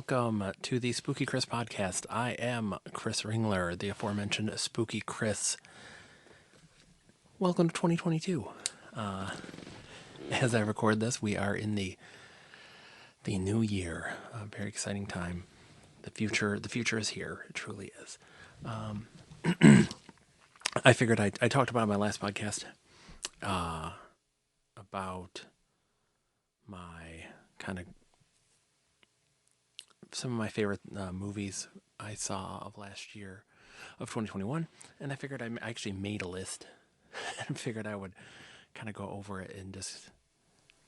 welcome to the Spooky Chris podcast. I am Chris Ringler, the aforementioned Spooky Chris. Welcome to 2022. As I record this, we are in the new year. A very exciting time. The future is here. It truly is. I figured I talked about in my last podcast about my kind of some of my favorite movies I saw of last year, of 2021, and I figured I actually made a list and figured I would kind of go over it and just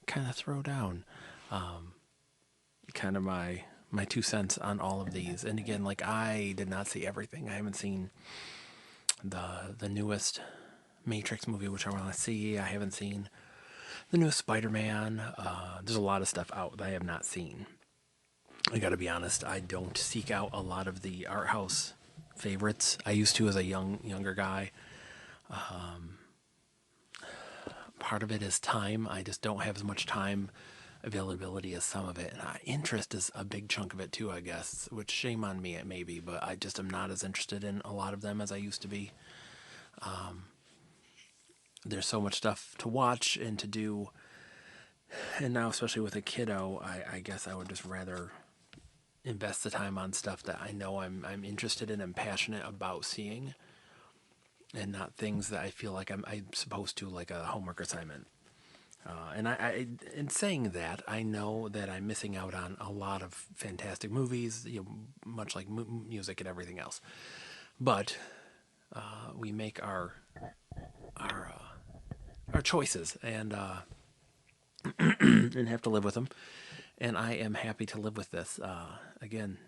kind of throw down kind of my 2 cents on all of these. And again, like, I did not see everything. I haven't seen the newest Matrix movie, which I want to see. I haven't seen the newest Spider-Man. There's a lot of stuff out that I have not seen. I gotta be honest, I don't seek out a lot of the art house favorites. I used to as a younger guy. Part of it is time. I just don't have as much time availability as some of it. And interest is a big chunk of it too, I guess, which shame on me it may be, but I just am not as interested in a lot of them as I used to be. There's so much stuff to watch and to do. And now, especially with a kiddo, I guess I would just rather invest the time on stuff that I know I'm interested in and passionate about seeing, and not things that I feel like I'm supposed to, like a homework assignment. And I in saying that, I know that I'm missing out on a lot of fantastic movies, much like music and everything else. But we make our choices and and have to live with them. And I am happy to live with this. Again,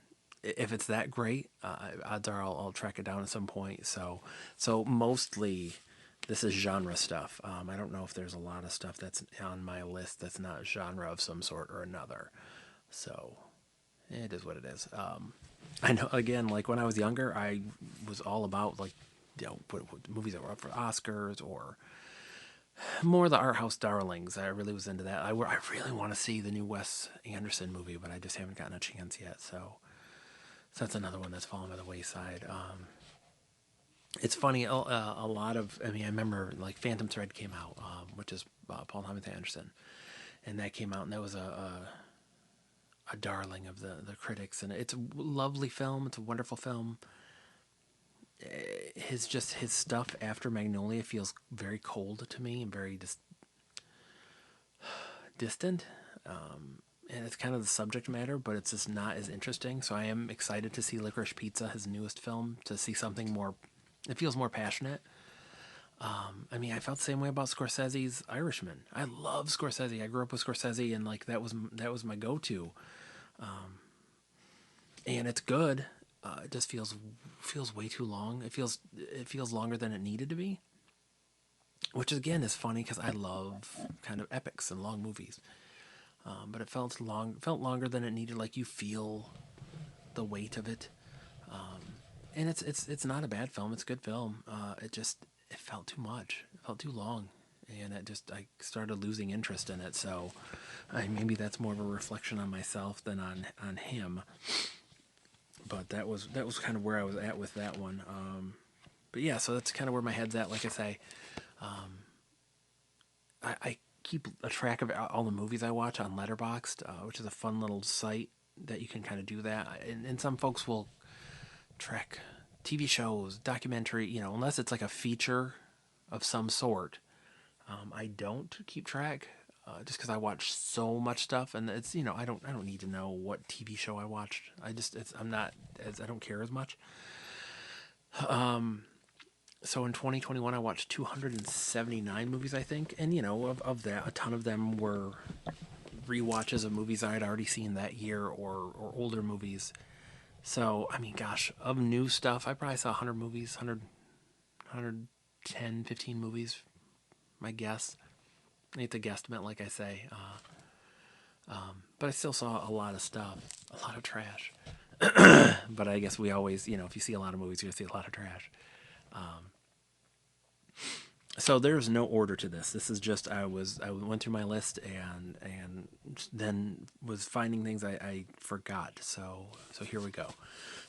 if it's that great, odds are I'll track it down at some point. So mostly this is genre stuff. I don't know if there's a lot of stuff that's on my list that's not genre of some sort or another. So it is what it is. I know, again, like when I was younger, I was all about, like, what movies that were up for Oscars or more the art house darlings. I really was into that. I really want to see the new Wes Anderson movie, but I just haven't gotten a chance yet. So that's another one that's fallen by the wayside. It's funny, a lot of, I remember, like, Phantom Thread came out, which is Paul Thomas Anderson, and that came out, and that was a darling of the critics, and it's a lovely film. It's a wonderful film. His stuff after Magnolia feels very cold to me and very distant. And it's kind of the subject matter, but it's just not as interesting. So I am excited to see Licorice Pizza, his newest film, to see something more. It feels more passionate. I felt the same way about Scorsese's Irishman. I love Scorsese. I grew up with Scorsese, and like that was my go-to. And it's good. It just feels way too long. It feels longer than it needed to be, which again is funny because I love kind of epics and long movies. But it felt longer than it needed. Like, you feel the weight of it, and it's not a bad film. It's a good film. It felt too much. It felt too long, and I started losing interest in it. So maybe that's more of a reflection on myself than on him. But that was kind of where I was at with that one. But yeah, so that's kind of where my head's at. Like I say, I keep a track of all the movies I watch on Letterboxd, which is a fun little site that you can kind of do that. And some folks will track TV shows, documentary, unless it's like a feature of some sort. I don't keep track. Just because I watch so much stuff, and it's I don't need to know what TV show I watched. I don't care as much. So in 2021, I watched 279 movies, I think, and of that, a ton of them were rewatches of movies I had already seen that year or older movies. So gosh, of new stuff, I probably saw 100 movies, 110, 15 movies, my guess. It's a guesstimate, like I say. But I still saw a lot of stuff, a lot of trash. But I guess we always, if you see a lot of movies, you're going to see a lot of trash. So there's no order to this. This is just I went through my list and then was finding things I forgot. So here we go.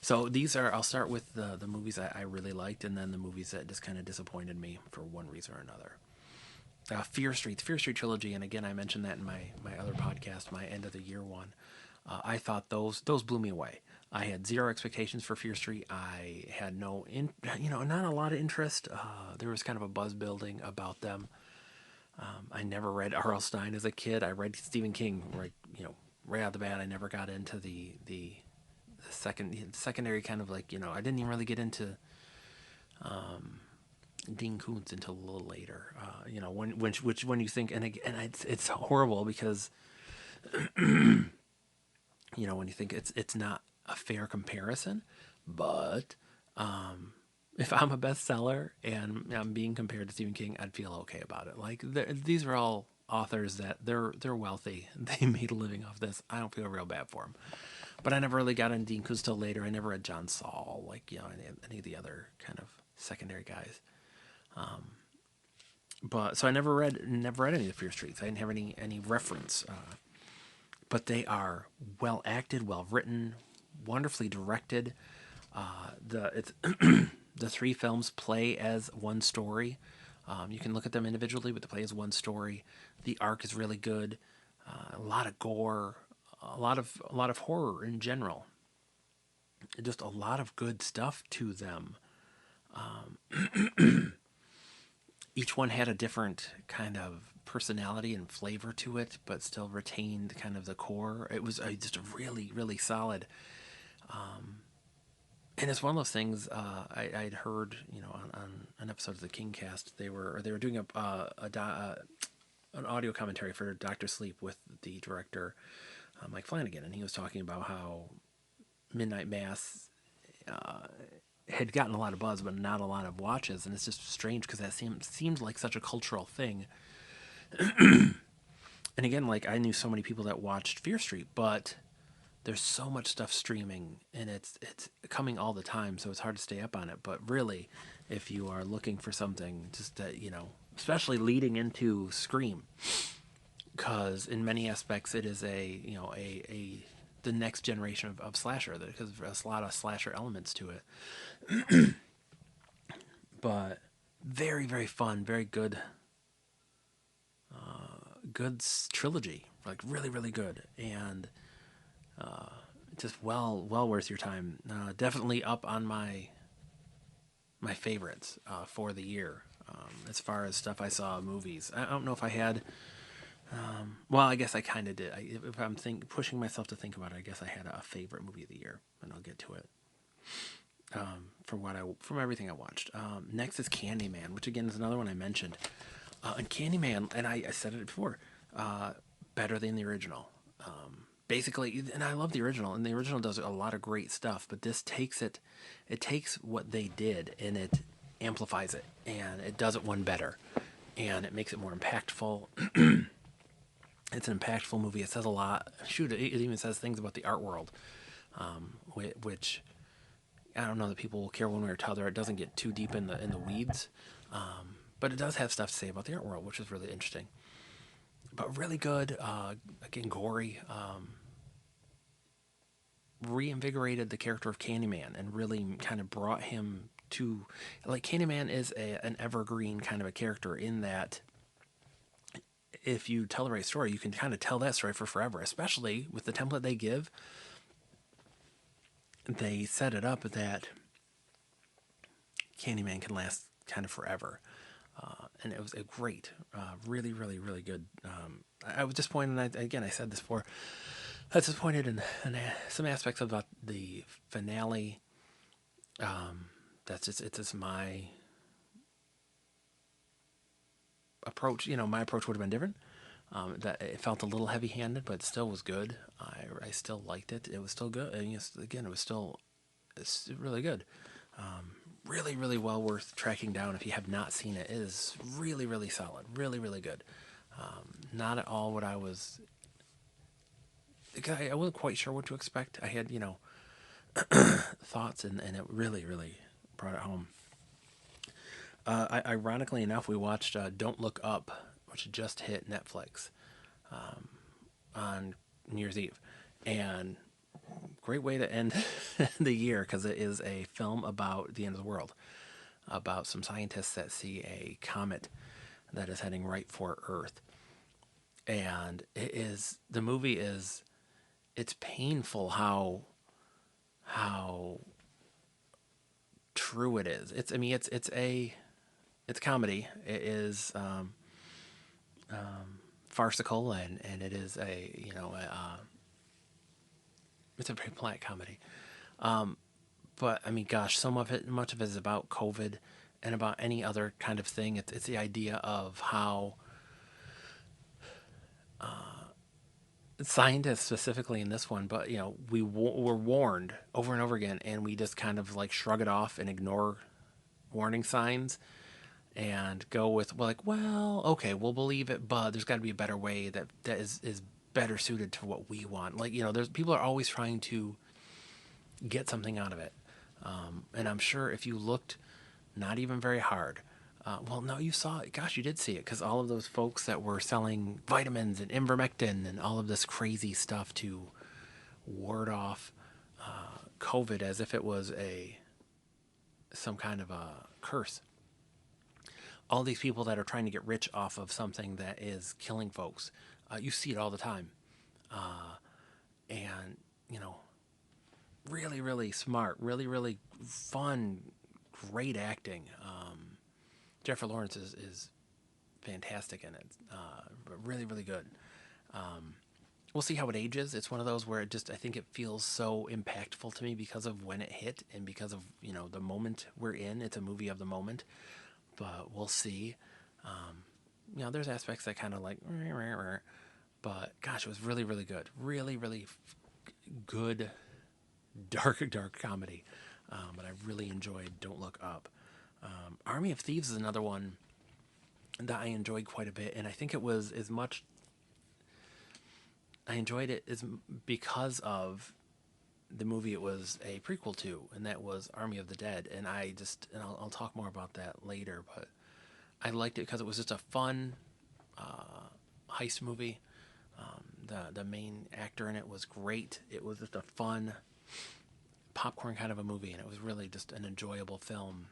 So these are I'll start with the movies I really liked, and then the movies that just kind of disappointed me for one reason or another. Fear Street, the Fear Street trilogy, and again I mentioned that in my other podcast, my end of the year one. I thought those blew me away. I had zero expectations for Fear Street. I had not a lot of interest. There was kind of a buzz building about them. I never read R.L. Stine as a kid. I read Stephen King right out of the bat. I never got into the secondary kind of I didn't even really get into Dean Koontz until a little later. When you think and it's horrible because when you think it's not a fair comparison, but if I'm a bestseller and I'm being compared to Stephen King, I'd feel okay about it. Like these are all authors that they're wealthy. They made a living off this. I don't feel real bad for them. But I never really got into Dean Koontz till later. I never read John Saul, any of the other kind of secondary guys. But so I never read any of the Fear Streets. I didn't have any reference. But they are well acted, well written, wonderfully directed. The three films play as one story. You can look at them individually, but they play as one story. The arc is really good. A lot of gore, a lot of horror in general. Just a lot of good stuff to them. Each one had a different kind of personality and flavor to it, but still retained kind of the core. It was just a really, really solid. And it's one of those things I'd heard, on an episode of the Kingcast. They were doing an audio commentary for Doctor Sleep with the director Mike Flanagan, and he was talking about how Midnight Mass had gotten a lot of buzz, but not a lot of watches, and it's just strange because that seems like such a cultural thing. And again, like I knew so many people that watched Fear Street, but there's so much stuff streaming, and it's coming all the time, so it's hard to stay up on it. But really, if you are looking for something, just that especially leading into Scream, because in many aspects it is a the next generation of slasher, because there's a lot of slasher elements to it. But very, very fun, very good, trilogy, like really, really good, and just well worth your time. Definitely up on my favorites for the year. As far as stuff I saw, movies, I don't know if I had. Well, I guess I kind of did. If I'm pushing myself to think about it, I guess I had a favorite movie of the year, and I'll get to it. From everything I watched. Next is Candyman, which again is another one I mentioned. And Candyman, and I said it before, better than the original. Basically, and I love the original, and the original does a lot of great stuff, but this takes what they did, and it amplifies it, and it does it one better, and it makes it more impactful. It's an impactful movie. It says a lot. Shoot, it even says things about the art world, which I don't know that people will care one way or the other. It doesn't get too deep in the weeds, but it does have stuff to say about the art world, which is really interesting. But really good. Again, gory. Reinvigorated the character of Candyman and really kind of brought him to, like, Candyman is an evergreen kind of a character in that if you tell the right story, you can kind of tell that story for forever, especially with the template they give. They set it up that Candyman can last kind of forever. And it was a great, really, really, really good. I was disappointed, and I said this before, I was disappointed in some aspects about the finale. It's just my approach. My approach would have been different. That it felt a little heavy-handed, but it still was good. I still liked it. It was still good. And again, it's really good. Really, really well worth tracking down if you have not seen it. It is really, really solid. Really, really good. Not at all what I was. I wasn't quite sure what to expect. I had, thoughts, and it really, really brought it home. Ironically enough, we watched Don't Look Up, which just hit Netflix on New Year's Eve, and great way to end the year because it is a film about the end of the world, about some scientists that see a comet that is heading right for Earth, and the movie is it's painful how true it is. It's I mean it's comedy. It is farcical and it is a it's a very black comedy. But I mean, gosh, much of it is about COVID and about any other kind of thing. It's the idea of how scientists, specifically in this one, but were warned over and over again, and we just kind of like shrug it off and ignore warning signs and go with well, okay, we'll believe it, but there's got to be a better way that is better suited to what we want. There's people are always trying to get something out of it. And I'm sure if you looked not even very hard, well, no, you saw it. Gosh, you did see it because all of those folks that were selling vitamins and ivermectin and all of this crazy stuff to ward off COVID as if it was some kind of a curse. All these people that are trying to get rich off of something that is killing folks, you see it all the time. And, really, really smart, really, really fun, great acting. Jennifer Lawrence is fantastic in it. Really, really good. We'll see how it ages. It's one of those where I think it feels so impactful to me because of when it hit and because of, the moment we're in. It's a movie of the moment, but we'll see. There's aspects that kind of like, but gosh, it was really, really good. Really, really good, dark, dark comedy. But I really enjoyed Don't Look Up. Army of Thieves is another one that I enjoyed quite a bit, and I think it was as much. I enjoyed it as because of the movie it was a prequel to, and that was Army of the Dead. And I'll talk more about that later, but I liked it because it was just a fun heist movie. The main actor in it was great. It was just a fun popcorn kind of a movie, and it was really just an enjoyable film.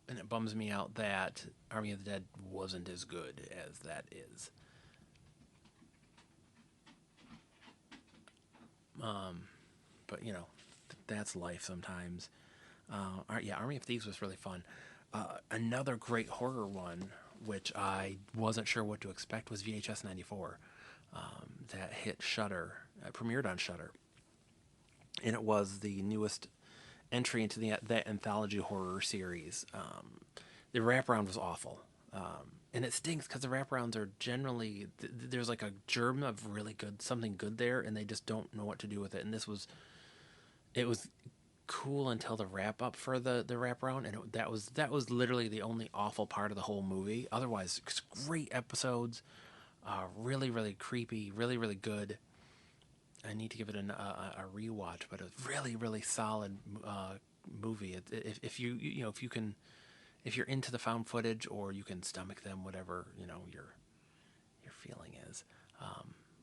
And it bums me out that Army of the Dead wasn't as good as that is. But that's life sometimes. Yeah, Army of Thieves was really fun. Another great horror one, which I wasn't sure what to expect, was VHS 94. That hit Shudder, premiered on Shudder, and it was the newest entry into that anthology horror series. The wraparound was awful, and it stinks because the wraparounds are generally there's like a germ of really good something good there, and they just don't know what to do with it. And it was cool until the wrap up for the wraparound, and that was literally the only awful part of the whole movie. Otherwise, great episodes, really really creepy, really really good. I need to give it a rewatch, but a really really solid movie. If you can, if you're into the found footage or you can stomach them, whatever your feeling is.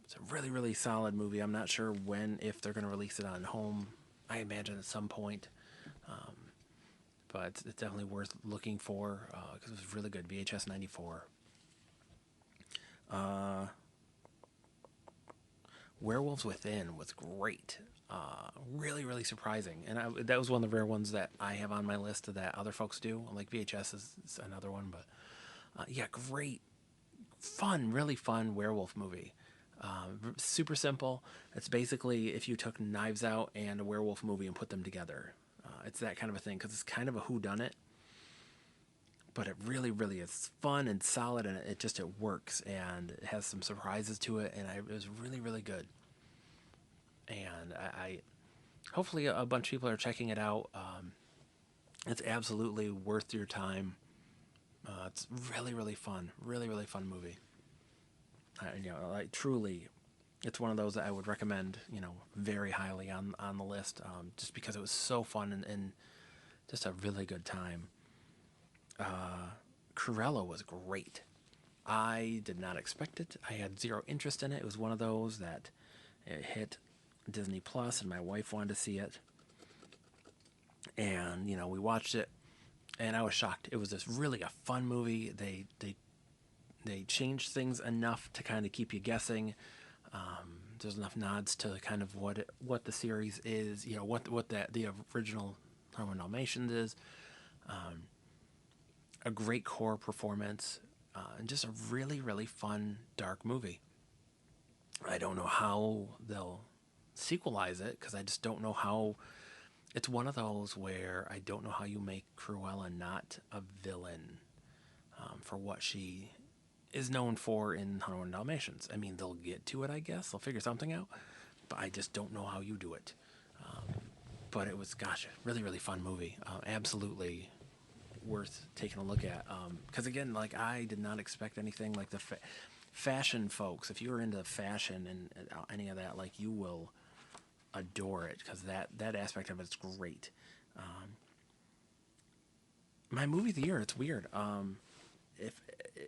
It's a really really solid movie. I'm not sure if they're going to release it on home. I imagine at some point, but it's definitely worth looking for because it was really good. VHS 94. Werewolves Within was great. Really, really surprising. And that was one of the rare ones that I have on my list that other folks do. Like VHS is another one. But yeah, great, fun, really fun werewolf movie. Super simple. It's basically if you took Knives Out and a werewolf movie and put them together. It's that kind of a thing because it's kind of a whodunit. But it really, really is fun and solid, and it works, and it has some surprises to it, and it was really, really good. And I hopefully a bunch of people are checking it out. It's absolutely worth your time. It's really, really fun, really, really fun movie. Truly, it's one of those that I would recommend, very highly on the list, just because it was so fun and just a really good time. Cruella was great. I did not expect it. I had zero interest in it. It was one of those that it hit Disney Plus, and my wife wanted to see it. And we watched it, and I was shocked. It was just really a fun movie. They changed things enough to kind of keep you guessing. There's enough nods to kind of what the series is. What the original Harmon Dalmatians is. A great core performance, and just a really, really fun, dark movie. I don't know how they'll sequelize it because I just don't know how. It's one of those where I don't know how you make Cruella not a villain for what she is known for in 101 Dalmatians. I mean, they'll get to it, I guess. They'll figure something out. But I just don't know how you do it. But it was, gosh, really, really fun movie. Absolutely worth taking a look at. Because, again, like, I did not expect anything like the fashion folks. If you were into fashion and any of that, like, you will adore it because that aspect of it's great. My movie of the year, it's weird.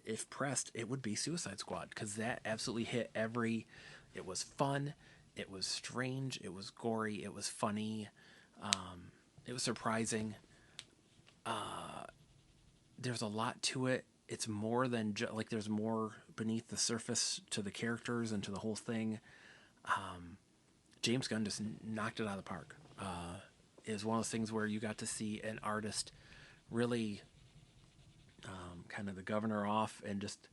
If pressed, it would be Suicide Squad because that absolutely hit every. It was fun, it was strange, it was gory, it was funny, it was surprising. There's a lot to it. It's more than like there's more beneath the surface to the characters and to the whole thing. James Gunn just knocked it out of the park. It was one of those things where you got to see an artist really kind of the governor off and just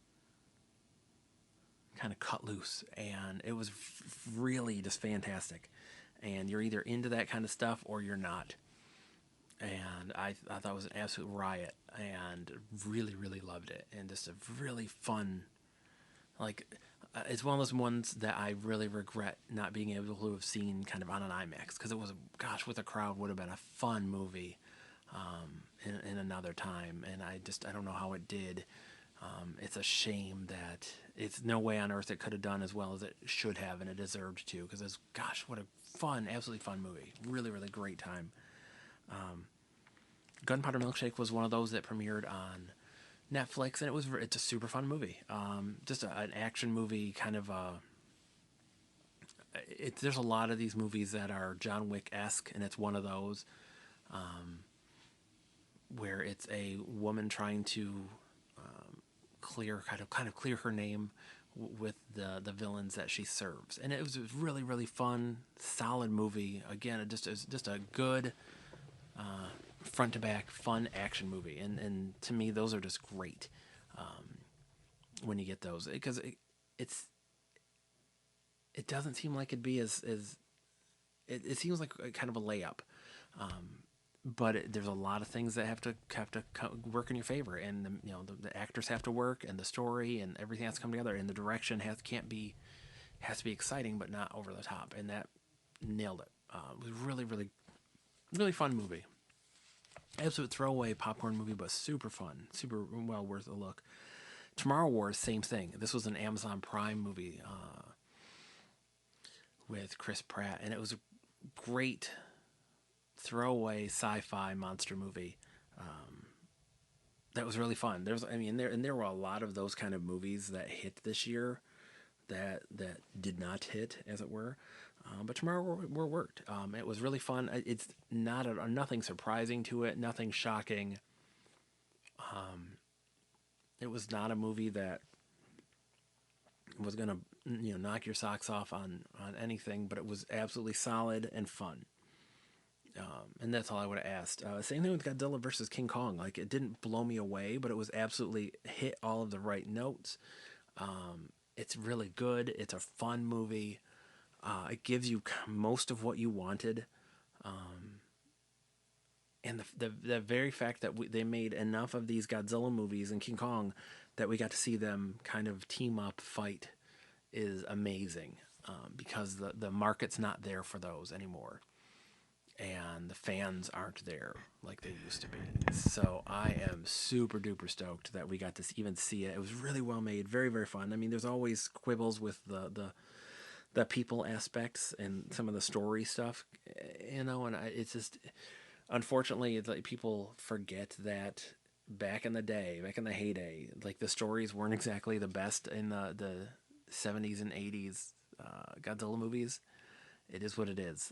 kind of cut loose. And it was really just fantastic. And you're either into that kind of stuff or you're not. And I thought it was an absolute riot and really, really loved it. And just a really fun, like, it's one of those ones that I really regret not being able to have seen kind of on an IMAX because it was, gosh, with a crowd would have been a fun movie in another time. And I don't know how it did. It's a shame that it's no way on earth it could have done as well as it should have, and it deserved to because it's, gosh, what a fun, absolutely fun movie. Really, really great time. Gunpowder Milkshake was one of those that premiered on Netflix, and it's a super fun movie. Just an action movie, kind of there's a lot of these movies that are John Wick-esque, and it's one of those where it's a woman trying to kind of clear her name with the villains that she serves, and it was really, really fun, solid movie. Again, it was just a good front to back fun action movie, and to me those are just great when you get those because it doesn't seem like it'd be as it seems like kind of a layup, but there's a lot of things that have to work in your favor, and the actors have to work, and the story and everything has to come together, and the direction has to be exciting but not over the top, and that nailed it. It was really, really, really fun movie. Absolute throwaway popcorn movie, but super fun, super well worth a look. Tomorrow Wars, same thing. This was an Amazon Prime movie with Chris Pratt, and it was a great throwaway sci-fi monster movie that was really fun. There were a lot of those kind of movies that hit this year that did not hit, as it were. But Tomorrow War worked. It was really fun. It's nothing surprising to it, nothing shocking. It was not a movie that was gonna knock your socks off on anything, but it was absolutely solid and fun. And that's all I would have asked. Same thing with Godzilla versus King Kong. Like, it didn't blow me away, but it was absolutely hit all of the right notes. It's really good. It's a fun movie. It gives you most of what you wanted. And the very fact that they made enough of these Godzilla movies and King Kong that we got to see them kind of team up fight is amazing, because the market's not there for those anymore. And the fans aren't there like they used to be. So I am super duper stoked that we got to even see it. It was really well made, very, very fun. I mean, there's always quibbles with the people aspects and some of the story stuff, and it's just, Unfortunately, it's like people forget that back in the day, back in the heyday, like the stories weren't exactly the best in the 70s and 80s Godzilla movies. It is what it is.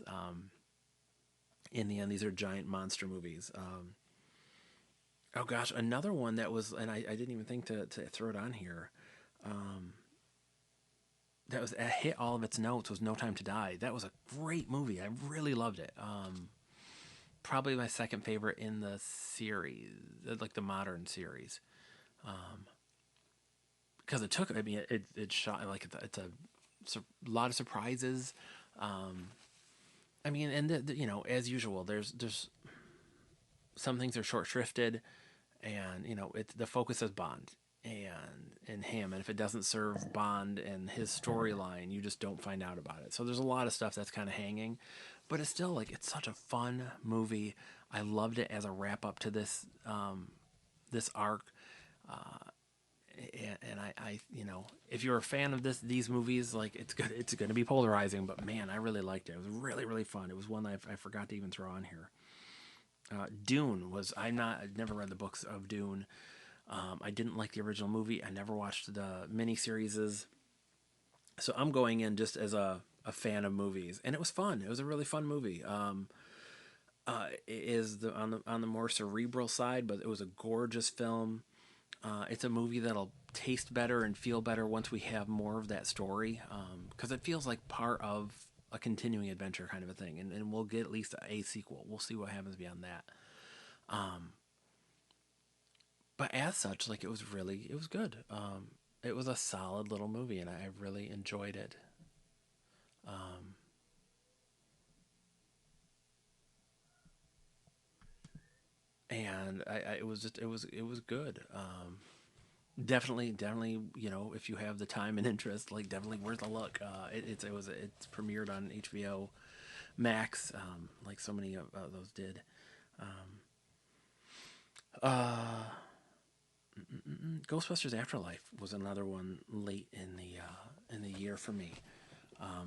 In the end, these are giant monster movies. Oh gosh, another one that was, and I didn't even think to throw it on here. That was hit all of its notes was No Time to Die. That was a great movie. I really loved it. Probably my second favorite in the series, like the modern series, because it took. I mean, it shot like it's a lot of surprises. I mean, and you know, as usual, there's some things are short shrifted, and you know, the focus is Bond and him, and if it doesn't serve Bond and his storyline, you just don't find out about it. So there's a lot of stuff that's kind of hanging, but it's still like it's such a fun movie. I loved it as a wrap up to this arc. And I, you know, if you're a fan of these movies, like it's going to be polarizing, but man, I really liked it. It was really, really fun. It was one that I forgot to even throw on here. Dune was, I've never read the books of Dune. I didn't like the original movie. I never watched the miniseries. So I'm going in just as a fan of movies, and it was fun. It was a really fun movie. It is on the more cerebral side, but it was a gorgeous film. It's a movie that'll taste better and feel better once we have more of that story, because it feels like part of a continuing adventure kind of a thing, and we'll get at least a sequel. We'll see what happens beyond that. But as such, like it was good. It was a solid little movie, and I really enjoyed it. And it was just it was good. Definitely, you know, if you have the time and interest, like definitely worth a look. It's premiered on HBO Max, like so many of those did. Ghostbusters Afterlife was another one late in the year for me.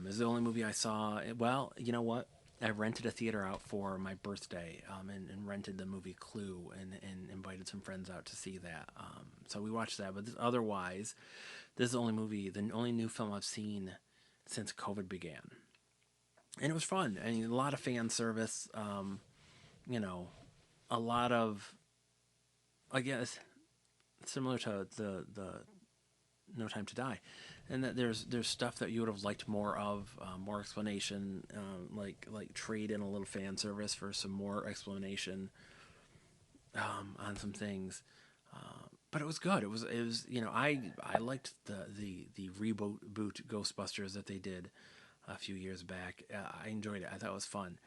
It's the only movie I saw. Well, you know what? I rented a theater out for my birthday, and rented the movie Clue, and invited some friends out to see that. So we watched that. But otherwise, this is the only new film I've seen since COVID began, and it was fun. I mean, a lot of fan service. You know, a lot of, I guess, similar to the No Time to Die, and that there's stuff that you would have liked more of, more explanation, like trade in a little fan service for some more explanation, on some things. But it was good. It was you know, I liked the reboot Ghostbusters that they did a few years back. I enjoyed it. I thought it was fun.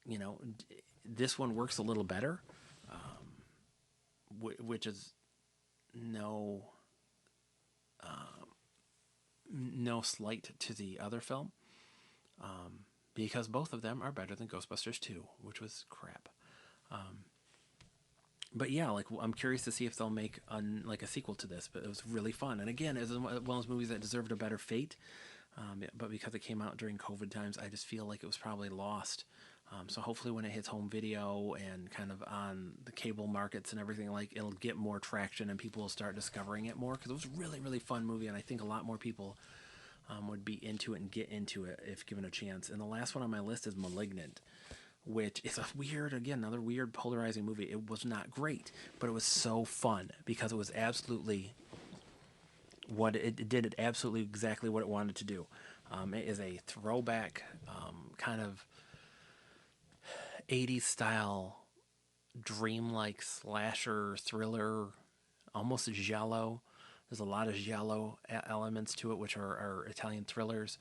You know, this one works a little better, which is no no slight to the other film, because both of them are better than Ghostbusters 2, which was crap. But yeah, like I'm curious to see if they'll make like a sequel to this. But it was really fun, and again, it was one of those movies that deserved a better fate. But because it came out during COVID times, I just feel like it was probably lost. So hopefully, when it hits home video and kind of on the cable markets and everything, like it'll get more traction and people will start discovering it more, because it was a really really fun movie, and I think a lot more people would be into it and get into it if given a chance. And the last one on my list is *Malignant*, which is a weird, again, another weird polarizing movie. It was not great, but it was so fun because it was absolutely it did it absolutely exactly what it wanted to do. It is a throwback, kind of 80s style dreamlike slasher thriller, almost giallo. There's a lot of giallo elements to it, which are Italian thrillers.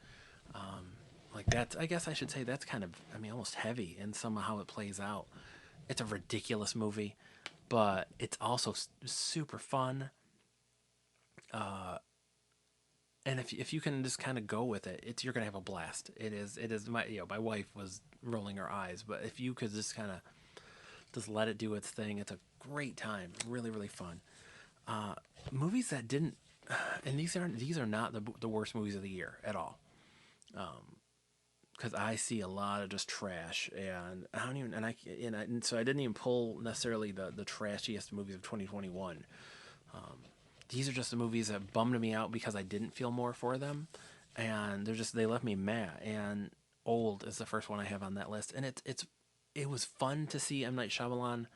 Like that, I guess I should say that's kind of, I mean, almost heavy in some of how it plays out. It's a ridiculous movie, but it's also super fun. And if you can just kind of go with it, you're gonna have a blast. It is my, you know, my wife was rolling her eyes, but if you could just kind of just let it do its thing, it's a great time. Really really fun. Movies that didn't, and these are not the worst movies of the year at all. because I see a lot of just trash, and I don't even and so I didn't even pull necessarily the trashiest movies of 2021. These are just the movies that bummed me out because I didn't feel more for them, and they left me mad. And Old is the first one I have on that list, and it was fun to see M Night Shyamalan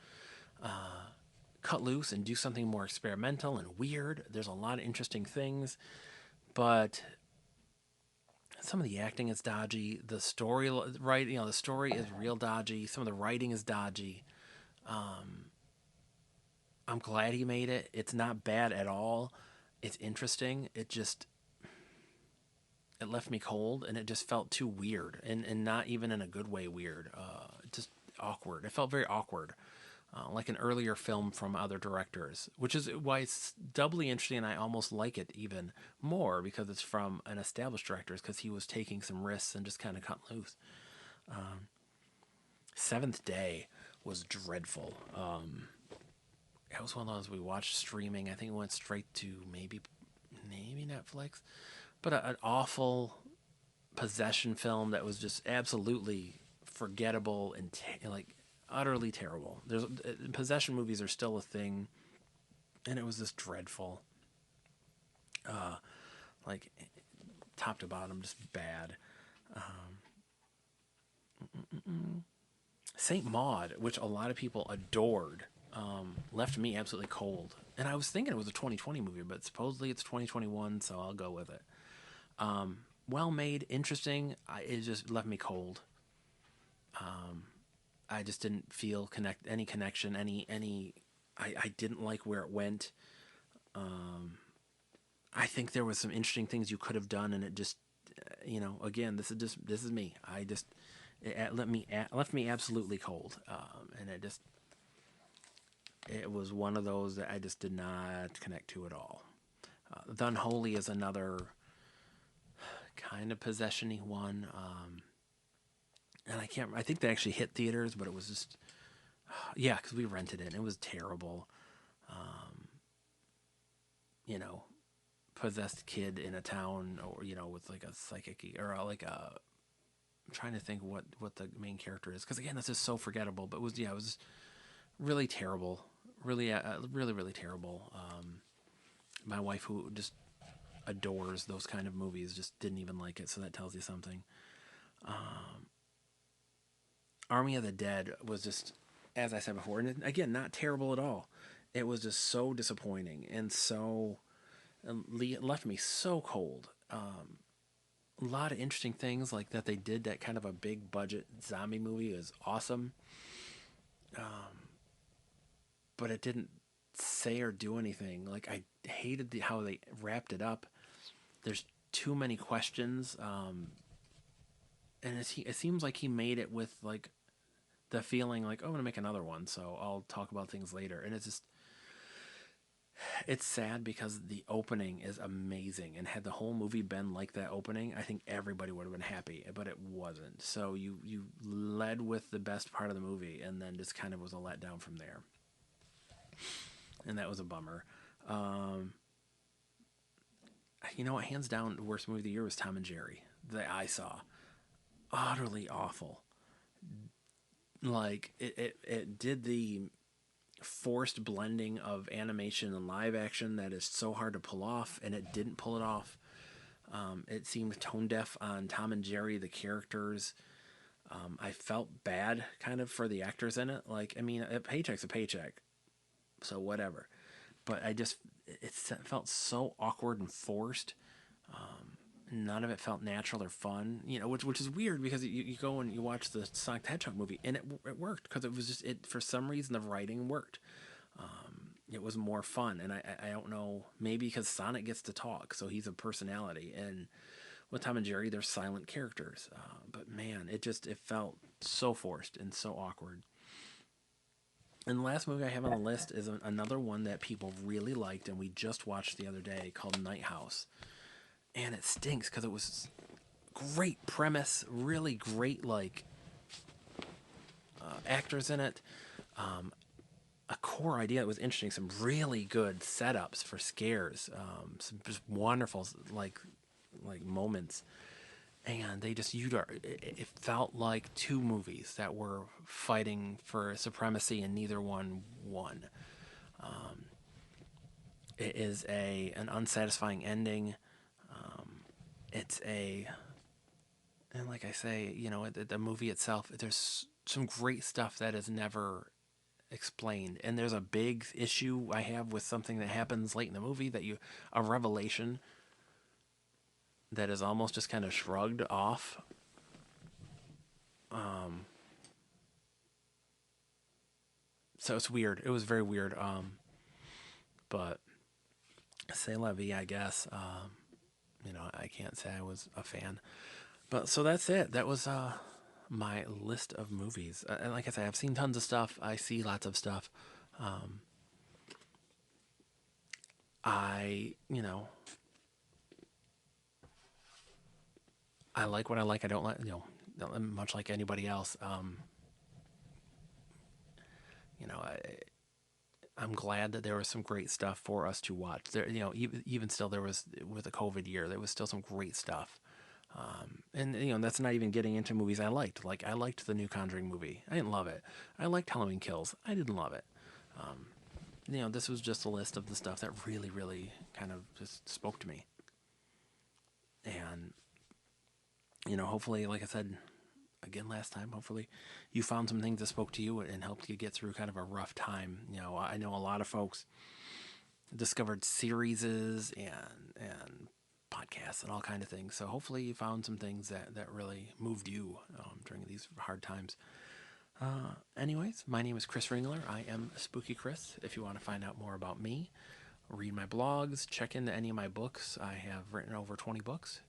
cut loose and do something more experimental and weird. There's a lot of interesting things, but some of the acting is dodgy. The story, right? The story is real dodgy. Some of the writing is dodgy. I'm glad he made it. It's not bad at all. It's interesting. It left me cold, and it just felt too weird, and not even in a good way weird. Just awkward. It felt very awkward. Like an earlier film from other directors, which is why it's doubly interesting. And I almost like it even more because it's from an established director, because he was taking some risks and just kind of cut loose. Seventh Day was dreadful. It was one of those we watched streaming. I think it went straight to maybe Netflix, but an awful possession film that was just absolutely forgettable and like utterly terrible. There's possession movies are still a thing, and it was just dreadful. Like top to bottom, just bad. Saint Maud, which a lot of people adored, left me absolutely cold. And I was thinking it was a 2020 movie, but supposedly it's 2021, so I'll go with it. Well made, interesting. It just left me cold. I just didn't feel any connection, any. I didn't like where it went. I think there was some interesting things you could have done, and it just, again, this is me. It left me absolutely cold, and it was one of those that I just did not connect to at all. The Unholy is another kind of possession-y one. And I think they actually hit theaters, but it was just, yeah, because we rented it, and it was terrible. You know, possessed kid in a town, or, with like a psychic, or like a, I'm trying to think what the main character is. Because again, this is so forgettable, but it was really terrible. Really, really, really terrible. My wife, who just adores those kind of movies, just didn't even like it, so that tells you something. Army of the Dead was just, as I said before, and again, not terrible at all. It was just so disappointing, and it left me so cold. A lot of interesting things like that they did. That kind of a big budget zombie movie is awesome, but it didn't say or do anything. Like, I hated how they wrapped it up. There's too many questions, and it seems like he made it with like the feeling like, oh, I'm gonna make another one, so I'll talk about things later. And it's sad because the opening is amazing, and had the whole movie been like that opening, I think everybody would have been happy, but it wasn't. So you led with the best part of the movie, and then just kind of was a letdown from there, and that was a bummer. Hands down, the worst movie of the year was Tom and Jerry that I saw. Utterly awful. Like, it did the forced blending of animation and live action that is so hard to pull off, and it didn't pull it off. It seemed tone deaf on Tom and Jerry, the characters. I felt bad kind of for the actors in it. Like, I mean, a paycheck's a paycheck, so whatever. But it felt so awkward and forced. None of it felt natural or fun, which is weird because you go and you watch the Sonic the Hedgehog movie, and it worked because it was just, for some reason the writing worked. It was more fun, and I don't know, maybe because Sonic gets to talk, so he's a personality, and with Tom and Jerry they're silent characters. But man, it felt so forced and so awkward. And the last movie I have on the list is another one that people really liked, and we just watched the other day, called Night House. And it stinks because it was great premise, really great actors in it, a core idea that was interesting, some really good setups for scares, some just wonderful like moments, and they just it felt like two movies that were fighting for supremacy, and neither one won. It is a an unsatisfying ending. It's a and like I say, the movie itself, there's some great stuff that is never explained, and there's a big issue I have with something that happens late in the movie a revelation that is almost just kind of shrugged off. So it's weird. It was very weird. But c'est la vie, I guess. I can't say I was a fan. But so that's it. That was my list of movies. And like I said, I've seen tons of stuff. I see lots of stuff. Um, I, I like what I like. I don't like, much like anybody else. I, I'm glad that there was some great stuff for us to watch. There, even still, there was with the COVID year, there was still some great stuff. And that's not even getting into movies I liked. Like I liked the new Conjuring movie. I didn't love it. I liked Halloween Kills. I didn't love it. This was just a list of the stuff that really, really kind of just spoke to me. And hopefully, like I said again last time, hopefully you found some things that spoke to you and helped you get through kind of a rough time. I know a lot of folks discovered series and podcasts and all kind of things. So hopefully you found some things that really moved you during these hard times. Anyways, my name is Chris Ringler. I am Spooky Chris. If you want to find out more about me, read my blogs, check into any of my books. I have written over 20 books.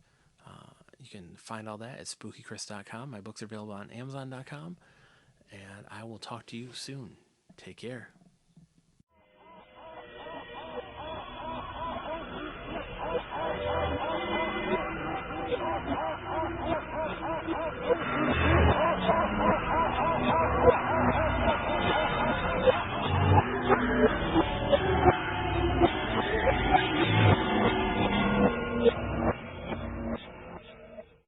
You can find all that at spookychris.com. My books are available on amazon.com. And I will talk to you soon. Take care.